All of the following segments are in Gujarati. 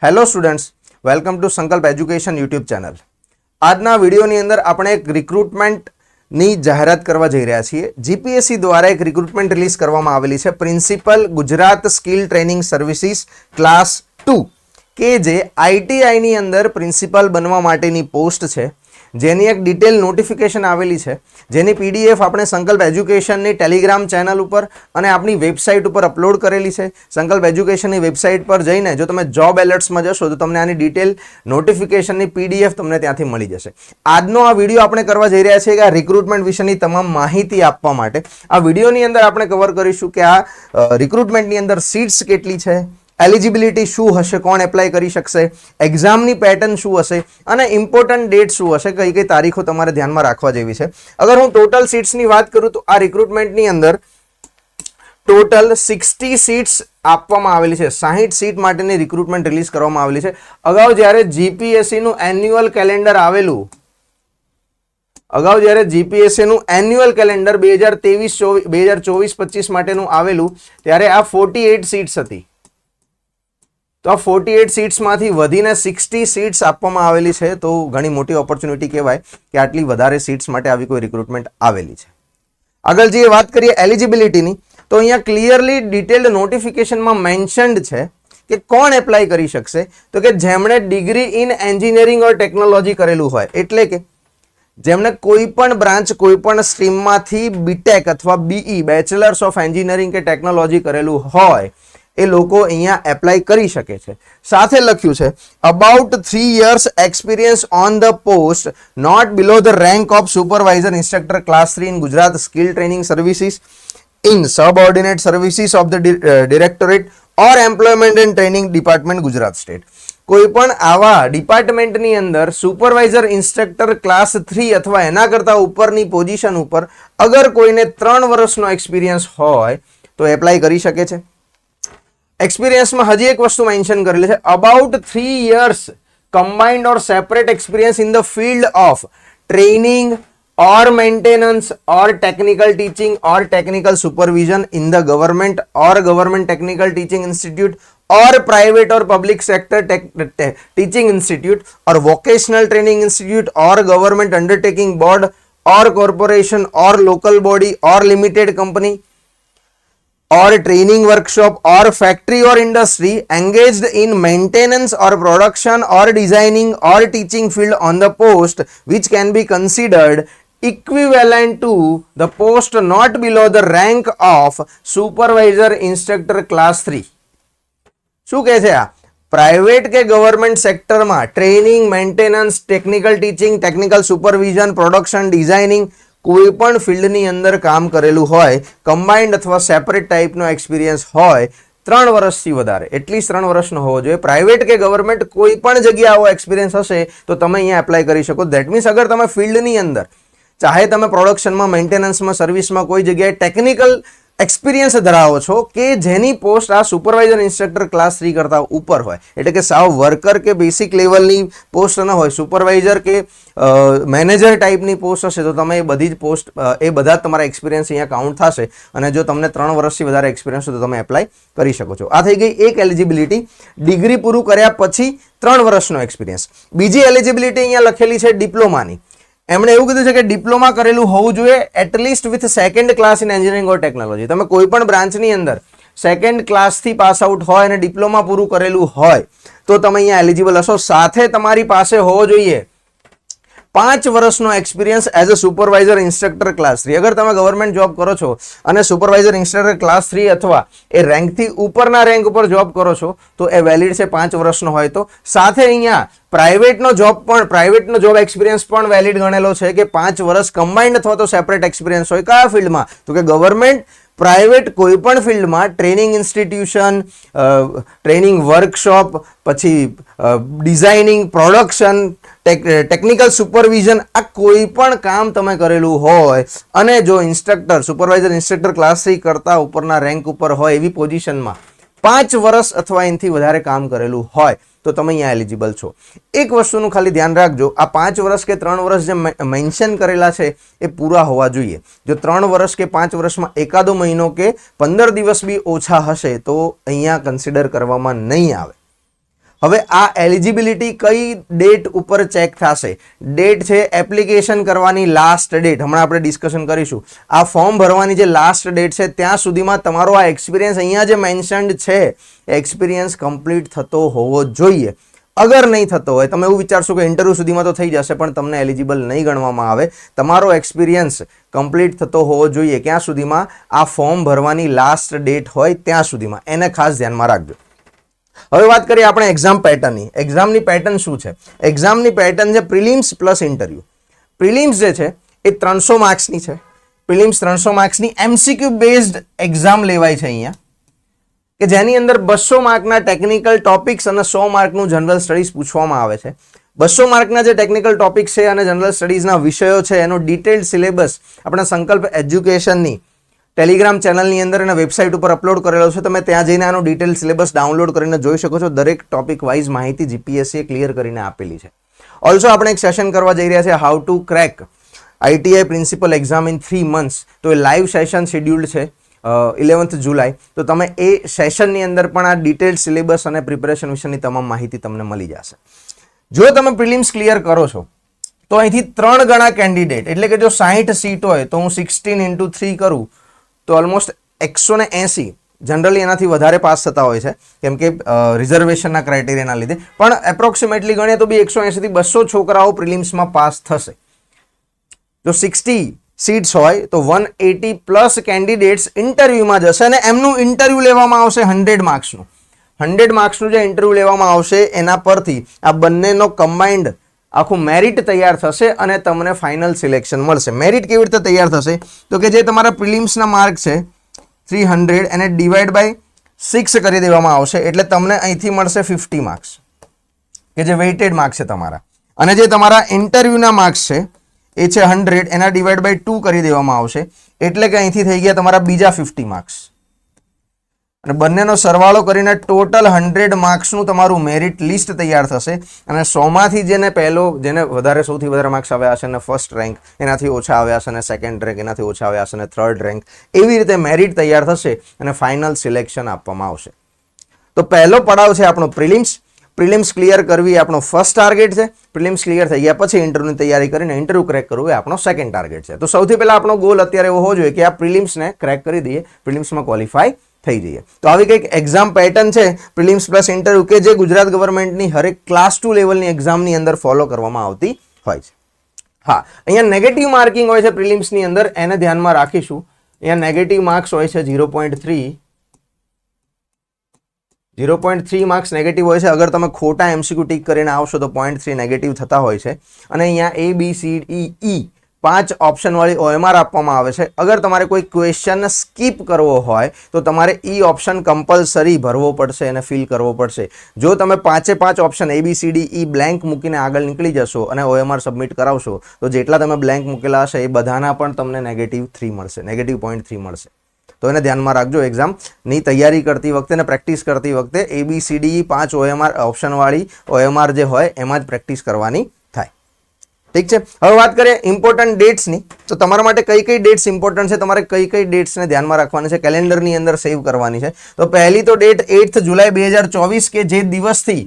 હેલો સ્ટુડન્ટ્સ, વેલકમ ટુ સંકલ્પ એજ્યુકેશન યુટ્યુબ ચેનલ। આજના વિડીયોની અંદર આપણે એક રિક્રુટમેન્ટની જાહેરાત કરવા જઈ રહ્યા છીએ। જીપીએસસી દ્વારા એક રિક્રુટમેન્ટ રિલીઝ કરવામાં આવેલી છે, principal Gujarat skill training services class 2 કે જે આઈટીઆઈની અંદર પ્રિન્સિપલ બનવા માટેની પોસ્ટ છે, જેની એક ડિટેલ નોટિફિકેશન આવેલી છે, જેની પીડીએફ આપણે સંકલ્પ એજ્યુકેશનની ટેલિગ્રામ ચેનલ ઉપર અને આપણી વેબસાઇટ ઉપર અપલોડ કરેલી છે। સંકલ્પ એજ્યુકેશનની વેબસાઇટ પર જઈને જો તમે જોબ એલર્ટ્સમાં જશો તો તમને આની ડિટેલ નોટિફિકેશનની પીડીએફ તમને ત્યાંથી મળી જશે। આજનો આ વિડીયો આપણે કરવા જઈ રહ્યા છીએ કે આ રિક્રુટમેન્ટ વિશેની તમામ માહિતી આપવા માટે આ વિડીયોની અંદર આપણે કવર કરીશું કે આ રિક્રુટમેન્ટની અંદર સીટ્સ કેટલી છે, એલિજિબિલિટી શું હશે, કોણ એપ્લાય કરી શકશે, એક્ઝામની પેટર્ન શું હશે અને ઇમ્પોર્ટન્ટ ડેટ શું હશે, કઈ કઈ તારીખો તમારે ધ્યાનમાં રાખવા જેવી છે। અગર હું ટોટલ સીટ્સની વાત કરું તો આ રિક્રુટમેન્ટની અંદર ટોટલ 60 સીટ્સ આપવામાં આવેલી છે। 60 સીટ માટેની રિક્રુટમેન્ટ રિલીઝ કરવામાં આવેલી છે। અગાઉ જ્યારે જીપીએસસીનું એન્યુઅલ કેલેન્ડર આવેલું એન્યુઅલ કેલેન્ડર 2024-25 માટેનું આવેલું ત્યારે આ 48 સીટ્સ હતી। તો આ 48 સીટ્સમાંથી વધીને 60 સીટ્સ આપવામાં આવેલી છે, તો ઘણી મોટી ઓપોર્ચ્યુનિટી કહેવાય કે આટલી વધારે સીટ્સ માટે આવી કોઈ રિક્રુટમેન્ટ આવેલી છે। આગળ જે વાત કરીએ એલિજિબિલિટીની, તો અહીંયા ક્લિયરલી ડિટેલ્ડ નોટિફિકેશનમાં મેન્શન્ડ છે કે કોણ એપ્લાય કરી શકશે, તો કે જેમણે degree in engineering or technology કરેલું હોય, એટલે કે જેમણે કોઈ પણ બ્રાન્ચ કોઈ પણ સ્ટ્રીમમાંથી બીટેક અથવા બીઈ બેચલર્સ ઓફ એન્જિનિયરિંગ કે ટેકનોલોજી કરેલું હોય એ લોકો અહીંયા એપ્લાય કરી શકે છે। સાથે લખ્યું છે about 3 years experience on the post not below the rank of supervisor instructor class 3 in Gujarat skill training services in subordinate services of the directorate or employment and training department Gujarat state. કોઈ પણ આવા ડિપાર્ટમેન્ટની અંદર સુપરવાઇઝર ઇન્સ્ટ્રક્ટર ક્લાસ 3 અથવા એના કરતા ઉપરની પોઝિશન ઉપર અગર કોઈને 3 વર્ષનો એક્સપિરિયન્સ હોય તો એપ્લાય કરી શકે છે। એક્સપિરિયન્સમાં હજી એક વસ્તુ મેન્શન કરેલી છે, about 3 years combined or separate experience in the field of training or maintenance or technical teaching or technical supervision in the government or government technical teaching institute or private or public sector teaching institute or vocational training institute or government undertaking board or corporation or local body or limited company or training workshop or factory or industry engaged in maintenance or production or designing or teaching field on the post which can be considered equivalent to the post not below the rank of supervisor instructor class 3। શું કહે છે આ? પ્રાઇવેટ કે ગવર્મેન્ટ સેક્ટરમાં training, maintenance, technical teaching, technical supervision, production, designing કોઈ પણ ફિલ્ડની અંદર કામ કરેલું હોય, કમ્બાઇન્ડ અથવા સેપરેટ ટાઈપનો એક્સપિરિયન્સ હોય 3 વર્ષથી વધારે, એટલીસ્ટ 3 વર્ષનો હોવો જોઈએ। પ્રાઇવેટ કે ગવર્મેન્ટ કોઈ પણ જગ્યાએ આવો એક્સપિરિયન્સ હશે તો તમે અહીંયા એપ્લાય કરી શકો। દેટ મીન્સ અગર તમે ફિલ્ડની અંદર ચાહે તમે પ્રોડક્શનમાં, મેન્ટેનન્સમાં, સર્વિસમાં કોઈ જગ્યાએ ટેકનિકલ એક્સપિરિયન્સ ધરાવો છો કે જેની પોસ્ટ આ સુપરવાઇઝર ઇન્સ્ટ્રક્ટર ક્લાસ 3 કરતા ઉપર હોય, એટલે કે સાવ વર્કર કે બેસિક લેવલની પોસ્ટ ન હોય, સુપરવાઇઝર કે મેનેજર ટાઈપની પોસ્ટ હશે તો તમે એ બધી જ પોસ્ટ એ બધા જ તમારા એક્સપિરિયન્સ અહીંયા કાઉન્ટ થશે અને જો તમને 3 વર્ષથી વધારે એક્સપિરિયન્સ હોય તો તમે એપ્લાય કરી શકો છો। આ થઈ ગઈ એક એલિજિબિલિટી, ડિગ્રી પૂરું કર્યા પછી 3 વર્ષનો એક્સપિરિયન્સ। બીજી એલિજિબિલિટી અહીંયા લખેલી છે ડિપ્લોમાની। એમણે એવું કીધું છે કે ડિપ્લોમા કરેલું હોવું જોઈએ at least with second class in engineering or technology. તમે કોઈ પણ બ્રાન્ચની અંદર સેકન્ડ ક્લાસથી પાસ આઉટ હોય અને ડિપ્લોમા પૂરું કરેલું હોય તો તમે અહીંયા એલિજિબલ હશો। સાથે તમારી પાસે હોવો જોઈએ 5 વર્ષનો experience as a supervisor instructor class 3। અગર તમે ગવર્મેન્ટ જોબ કરો છો અને સુપરવાઇઝર ઇન્સ્ટ્રક્ટર ક્લાસ 3 અથવા એ રેન્કથી ઉપરના રેન્ક ઉપર જોબ કરો છો તો એ વેલિડ છે 5 વર્ષનો હોય તો। સાથે અહીંયા પ્રાઇવેટનો જોબ એક્સપિરિયન્સ પણ વેલિડ ગણેલો છે કે 5 વર્ષ કમ્બાઇન્ડ અથવા તો સેપરેટ એક્સપિરિયન્સ હોય। કયા ફિલ્ડમાં? તો કે ગવર્મેન્ટ, પ્રાઇવેટ કોઈ પણ ફિલ્ડમાં ટ્રેનિંગ ઇન્સ્ટિટ્યુશન, ટ્રેનિંગ વર્કશોપ, પછી ડિઝાઇનિંગ, પ્રોડક્શન, ટેકનિકલ સુપરવિઝન, આ કોઈ પણ કામ તમે કરેલું હોય અને જો ઇન્સ્ટ્રક્ટર, સુપરવાઇઝર ઇન્સ્ટ્રક્ટર ક્લાસ 3 કરતા ઉપરના રેન્ક ઉપર હોય એવી પોઝિશનમાં 5 વર્ષ અથવા એનાથી વધારે કામ કરેલું હોય તો તમે અહીંયા એલિજિબલ છો। એક વસ્તુનું ખાલી ધ્યાન રાખજો, આ 5 વર્ષ કે 3 વર્ષ જે મેન્શન કરેલા છે એ પૂરા હોવા જોઈએ। જો 3 વર્ષ કે 5 વર્ષમાં એકાદો મહિનો કે 15 દિવસ બી ઓછા હશે તો અહીંયા કન્સિડર કરવામાં નહીં આવે। હવે આ એલિજિબિલિટી કઈ ડેટ ઉપર ચેક થશે? ડેટ છે એપ્લિકેશન કરવાની લાસ્ટ ડેટ, હમણાં આપણે ડિસ્કશન કરીશું. આ ફોર્મ ભરવાની જે લાસ્ટ ડેટ છે ત્યાં સુધીમાં તમારો આ એક્સપિરિયન્સ અહીંયા જે મેન્શન્ડ છે એક્સપિરિયન્સ કમ્પ્લીટ થતો હોવો જોઈએ. અગર નહીં થતો હોય, તમે એવું વિચારશો કે ઇન્ટરવ્યૂ સુધીમાં તો થઈ જશે પણ તમને એલિજિબલ નહીં ગણવામાં આવે. તમારો એક્સપિરિયન્સ કમ્પ્લીટ થતો હોવો જોઈએ ક્યાં સુધીમાં? આ ફોર્મ ભરવાની લાસ્ટ ડેટ હોય ત્યાં સુધીમાં. એને ખાસ ધ્યાનમાં રાખજો. હવે વાત કરીએ આપણે એક્ઝામ પેટર્નની. એક્ઝામની પેટર્ન શું છે? એક્ઝામની પેટર્ન છે પ્રિલિમ્સ પ્લસ ઇન્ટરવ્યૂ. પ્રિલિમ્સ જે છે એ 300 માર્ક્સની છે. પ્રિલિમ્સ 300 માર્ક્સની MCQ બેઝડ એક્ઝામ લેવાય છે અહીંયા, કે જેની અંદર 200 માર્કના ટેકનિકલ ટોપિક્સ અને 100 માર્કનું જનરલ સ્ટડીઝ પૂછવામાં આવે છે. 200 માર્કના જે ટેકનિકલ ટોપિક્સ છે અને જનરલ સ્ટડીઝના વિષયો છે એનો ડિટેલ્ડ સિલેબસ આપણા સંકલ્પ એજ્યુકેશનની ટેલિગ્રામ ચેનલની અંદર અને વેબસાઇટ ઉપર અપલોડ કરેલો છે. તમે ત્યાં જઈને આનો ડિટેલ સિલેબસ ડાઉનલોડ કરીને જોઈ શકો છો. દરેક ટોપિક વાઇઝ માહિતી જીપીએસસીએ ક્લિયર કરીને આપેલી છે. ઓલ્સો આપણે એક સેશન કરવા જઈ રહ્યા છે, how to crack ITI principal exam in 3 months. તો એ લાઈવ સેશન શેડ્યુલ્ડ છે 11th જુલાઈ. તો તમે એ સેશનની અંદર પણ આ ડિટેલ્ડ સિલેબસ અને પ્રિપેરેશન વિશેની તમામ માહિતી તમને મળી જશે. જો તમે પ્રિલિમ્સ ક્લિયર કરો છો તો અહીંથી 3 ગણા કેન્ડિડેટ, એટલે કે જો 60 સીટ હોય તો હું 16 × 3 કરું તો ઓલમોસ્ટ 180 જનરલી એનાથી વધારે પાસ થતા હોય છે, કેમ કે રિઝર્વેશનના ક્રાઇટેરિયાના લીધે. પણ એપ્રોક્સિમેટલી ગણીએ તો બી 180 થી 200 છોકરાઓ પ્રિલિમ્સમાં પાસ થશે. જો 60 સીટ્સ હોય તો 180 પ્લસ કેન્ડિડેટ્સ ઇન્ટરવ્યુમાં જશે અને એમનું ઇન્ટરવ્યુ લેવામાં આવશે 100 માર્ક્સનું. 100 માર્ક્સનું જે ઇન્ટરવ્યુ લેવામાં આવશે એના પરથી આ બંનેનો કમ્બાઇન્ડ આખું મેરિટ તૈયાર થશે અને તમને ફાઇનલ સિલેક્શન મળશે. મેરિટ કેવી રીતે તૈયાર થશે? તો કે જે તમારા પ્રિલિમ્સના માર્ક છે 300 એને ડિવાઈડ બાય 6 કરી દેવામાં આવશે, એટલે તમને અહીંથી મળશે 50 માર્ક્સ, કે જે વેઇટેડ માર્ક્સ છે તમારા. અને જે તમારા ઇન્ટરવ્યુના માર્ક્સ છે એ છે 100, એના ડિવાઈડ બાય 2 કરી દેવામાં આવશે, એટલે કે અહીંથી થઈ ગયા તમારા બીજા 50 માર્ક્સ. અને બંનેનો સરવાળો કરીને ટોટલ 100 માર્ક્સનું તમારું મેરિટ લિસ્ટ તૈયાર થશે. અને 100માંથી જેને સૌથી વધારે માર્ક્સ આવ્યા હશે અને ફર્સ્ટ રેન્ક એનાથી ઓછા આવ્યા હશે અને સેકન્ડ રેન્ક એનાથી ઓછા આવ્યા હશે અને થર્ડ રેન્ક, એવી રીતે મેરિટ તૈયાર થશે અને ફાઇનલ સિલેક્શન આપવામાં આવશે. તો પહેલો પડાવ છે આપણો પ્રિલિમ્સ. પ્રિલિમ્સ ક્લિયર કરવી એ આપણો ફર્સ્ટ ટાર્ગેટ છે. પ્રિલિમ્સ ક્લિયર થઈ ગયા પછી ઇન્ટરવ્યુની તૈયારી કરીને ઇન્ટરવ્યુ ક્રેક કરવું એ આપણો સેકન્ડ ટાર્ગેટ છે. તો સૌથી પહેલા આપણો ગોલ અત્યારે એવો હોવો જોઈએ કે આ પ્રિલિમ્સને ક્રેક કરી દઈએ, પ્રિલિમ્સમાં ક્વોલિફાય થઈ જઈએ. તો આવી કંઈક એક્ઝામ પેટર્ન છે પ્રિલિમ્સ પ્લસ ઇન્ટરવ્યુ, કે જે ગુજરાત ગવર્મેન્ટની હરેક ક્લાસ 2 લેવલની એક્ઝામની અંદર ફોલો કરવામાં આવતી હોય છે. હા, અહીંયા નેગેટિવ માર્કિંગ હોય છે પ્રિલિમ્સની અંદર, એને ધ્યાનમાં રાખીશું. અહીંયા નેગેટિવ માર્ક્સ હોય છે 0.3 માર્ક્સ નેગેટિવ હોય છે. અગર તમે ખોટા MCQ ટીક કરીને આવશો તો 0.3 નેગેટિવ થતા હોય છે. અને અહીંયા ABCDE 5 ઓપ્શનવાળી OMR આપવામાં આવે છે. અગર તમારે કોઈ ક્વેશ્ચન સ્કીપ કરવો હોય તો તમારે ઓપ્શન કમ્પલસરી ભરવો પડશે અને ફિલ કરવો પડશે. જો તમે 5 ઓપ્શન ABCDE બ્લેન્ક મૂકીને આગળ નીકળી જશો અને OMR સબમિટ કરાવશો તો જેટલા તમે બ્લેન્ક મૂકેલા હશે એ બધાના પણ તમને -3 મળશે, -0.3 મળશે. તો એને ધ્યાનમાં રાખજો. એક્ઝામની તૈયારી કરતી વખતે અને પ્રેક્ટિસ કરતી વખતે ABCDE 5 OMR ઓપ્શનવાળી OMR જે હોય એમાં જ પ્રેક્ટિસ કરવાની થાય. ઠીક છે. હવે વાત કરીએ ઇમ્પોર્ટન્ટ ડેટ્સની. તો તમારા માટે કઈ કઈ ડેટ્સ ઇમ્પોર્ટન્ટ છે, તમારે કઈ કઈ ડેટ્સને ધ્યાનમાં રાખવાની છે, કેલેન્ડરની અંદર સેવ કરવાની છે. તો પહેલી તો ડેટ 8th જુલાઈ 2024, કે જે દિવસથી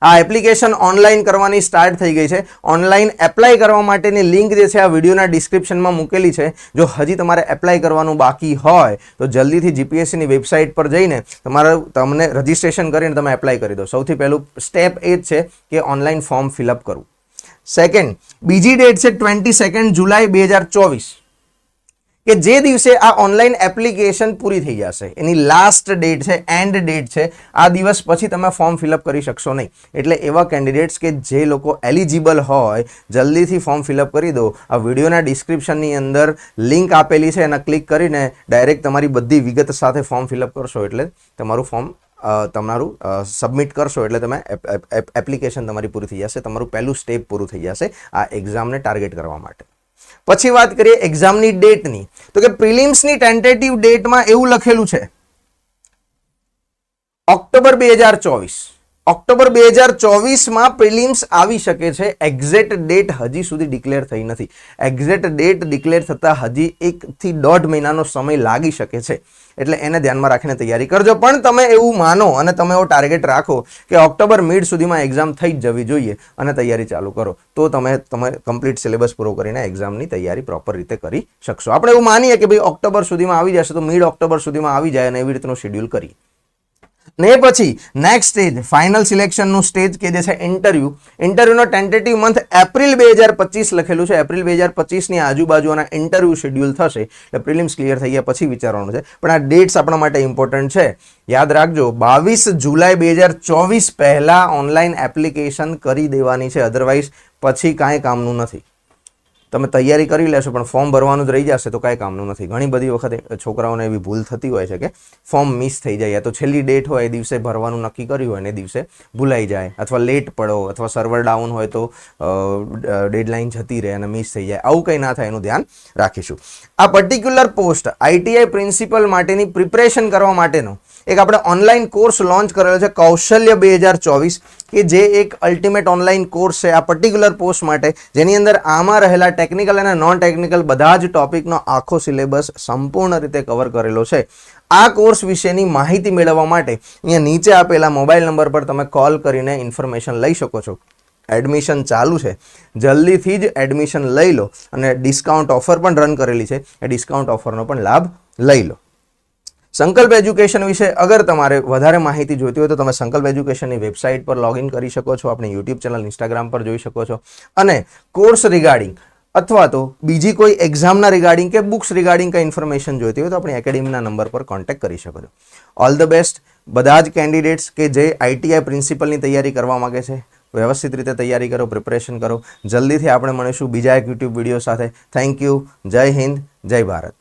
આ એપ્લિકેશન ઓનલાઈન કરવાની સ્ટાર્ટ થઈ ગઈ છે. ઓનલાઈન એપ્લાય કરવા માટેની લિંક જે છે આ વિડીયોના ડિસ્ક્રિપ્શનમાં મૂકેલી છે. જો હજી તમારે એપ્લાય કરવાનું બાકી હોય તો જલ્દીથી જીપીએસસીની વેબસાઇટ પર જઈને તમને રજિસ્ટ્રેશન કરીને તમે એપ્લાય કરી દો. સૌથી પહેલું સ્ટેપ એ જ છે કે ઓનલાઈન ફોર્મ ફિલઅપ કરવું. સેકન્ડ, બીજી ડેટ છે 22 જુલાઈ 2024, કે જે દિવસે આ ઓનલાઈન એપ્લિકેશન પૂરી થઈ જશે. એની લાસ્ટ ડેટ છે, એન્ડ ડેટ છે. આ દિવસ પછી તમે ફોર્મ ફિલઅપ કરી શકશો નહીં. એટલે એવા કેન્ડિડેટ્સ કે જે લોકો એલિજિબલ હોય જલ્દીથી ફોર્મ ફિલઅપ કરી દો. આ વિડીયોના ડિસ્ક્રિપ્શનની અંદર લિંક આપેલી છે, એના ક્લિક કરીને ડાયરેક્ટ તમારી બધી વિગત સાથે ફોર્મ ફિલઅપ કરશો એટલે તમારું ફોર્મ સબમિટ કરશો એટલે તમે એપ્લિકેશન તમારી પૂરી થઈ જશે. તમારું પહેલું સ્ટેપ પૂરું થઈ જશે આ એક્ઝામને ટાર્ગેટ કરવા માટે. પછી વાત કરીએ એક્ઝામની ડેટની. તો કે પ્રિલિમ્સની ટેન્ટેટિવ ડેટમાં એવું લખેલું છે ઓક્ટોબર 2024. ઓક્ટોબર 2024માં પ્રિલિમ્સ આવી શકે છે. એક્ઝેક્ટ ડેટ હજી સુધી ડિક્લેર થઈ નથી. એક્ઝેક્ટ ડેટ ડિક્લેર થતાં હજી 1 થી 1.5 મહિનાનો સમય લાગી શકે છે. એટલે એને ધ્યાનમાં રાખીને તૈયારી કરજો. પણ તમે એવું માનો અને તમે એવો ટાર્ગેટ રાખો કે ઓક્ટોબર મિડ સુધીમાં એક્ઝામ થઈ જ જવી જોઈએ અને તૈયારી ચાલુ કરો, તો તમે કમ્પ્લીટ સિલેબસ પૂરો કરીને એક્ઝામની તૈયારી પ્રોપર રીતે કરી શકશો. આપણે એવું માનીએ કે ભાઈ ઓક્ટોબર સુધીમાં આવી જશે તો મિડ ઓક્ટોબર સુધીમાં આવી જાય અને એવી રીતનું શેડ્યુલ કરીએ. ને પછી નેક્સ્ટ સ્ટેજ, ફાઇનલ સિલેક્શનનું સ્ટેજ કે જે છે ઇન્ટરવ્યૂ. ઇન્ટરવ્યૂનો ટેન્ટેટિવ મંથ એપ્રિલ 2025 લખેલું છે. એપ્રિલ 2025ની આજુબાજુના ઇન્ટરવ્યૂ શેડ્યુલ થશે. એટલે પ્રિલિમ્સ ક્લિયર થઈ ગયા પછી વિચારવાનું છે. પણ આ ડેટ્સ આપણા માટે ઇમ્પોર્ટન્ટ છે. યાદ રાખજો, 22 જુલાઈ 2024 પહેલાં ઓનલાઈન એપ્લિકેશન કરી દેવાની છે. અધરવાઇઝ પછી કાંઈ કામનું નથી. તમે તૈયારી કરી લેશો પણ ફોર્મ ભરવાનું જ રહી જશે તો કાંઈ કામનું નથી. ઘણી બધી વખતે છોકરાઓને એવી ભૂલ થતી હોય છે કે ફોર્મ મિસ થઈ જાય, તો છેલ્લી ડેટ હોય એ દિવસે ભરવાનું નક્કી કર્યું હોય ને એ દિવસે ભૂલાઈ જાય, અથવા લેટ પડો, અથવા સર્વર ડાઉન હોય તો ડેડલાઇન જતી રહે અને મિસ થઈ જાય. આવું કંઈ ના થાય એનું ધ્યાન રાખીશું. આ પર્ટિક્યુલર પોસ્ટ આઈટીઆઈ પ્રિન્સિપલ માટેની પ્રિપરેશન કરવા માટેનો એક આપણે ઓનલાઈન કોર્સ લોન્ચ કરેલો છે, કૌશલ્ય 2024, કે જે એક અલ્ટિમેટ ઓનલાઈન કોર્સ છે આ પર્ટિક્યુલર પોસ્ટ માટે, જેની અંદર આમાં રહેલા ટેકનિકલ અને નોન ટેકનિકલ બધા જ ટોપિકનો આખો સિલેબસ સંપૂર્ણ રીતે કવર કરેલો છે. આ કોર્સ વિશેની માહિતી મેળવવા માટે અહીંયા નીચે આપેલા મોબાઈલ નંબર પર તમે કોલ કરીને ઇન્ફોર્મેશન લઈ શકો છો. એડમિશન ચાલુ છે, જલ્દીથી જ એડમિશન લઈ લો અને ડિસ્કાઉન્ટ ઓફર પણ રન કરેલી છે, એ ડિસ્કાઉન્ટ ઓફરનો પણ લાભ લઈ લો. સંકલ્પ એજ્યુકેશન વિશે અગર તમારે વધારે માહિતી જોઈતી હોય તો તમે સંકલ્પ એજ્યુકેશનની વેબસાઇટ પર લોગિન કરી શકો છો, આપણી યુટ્યુબ ચેનલ, ઇન્સ્ટાગ્રામ પર જોઈ શકો છો. અને કોર્સ રિગાર્ડિંગ અથવા તો બીજી કોઈ એક્ઝામના રિગાર્ડિંગ કે બુક્સ રિગાર્ડિંગ કંઈ ઇન્ફોર્મેશન જોઈતી હોય તો આપણી એકેડેમીના નંબર પર કોન્ટેક્ટ કરી શકો છો. ઓલ ધ બેસ્ટ બધા જ કેન્ડિડેટ્સ કે જે આઈટીઆઈ પ્રિન્સિપલની તૈયારી કરવા માગે છે. વ્યવસ્થિત રીતે તૈયારી કરો, પ્રિપરેશન કરો. જલ્દીથી આપણે મળીશું બીજા એક યુટ્યુબ વિડીયો સાથે. Thank you. જય હિન્દ, જય ભારત.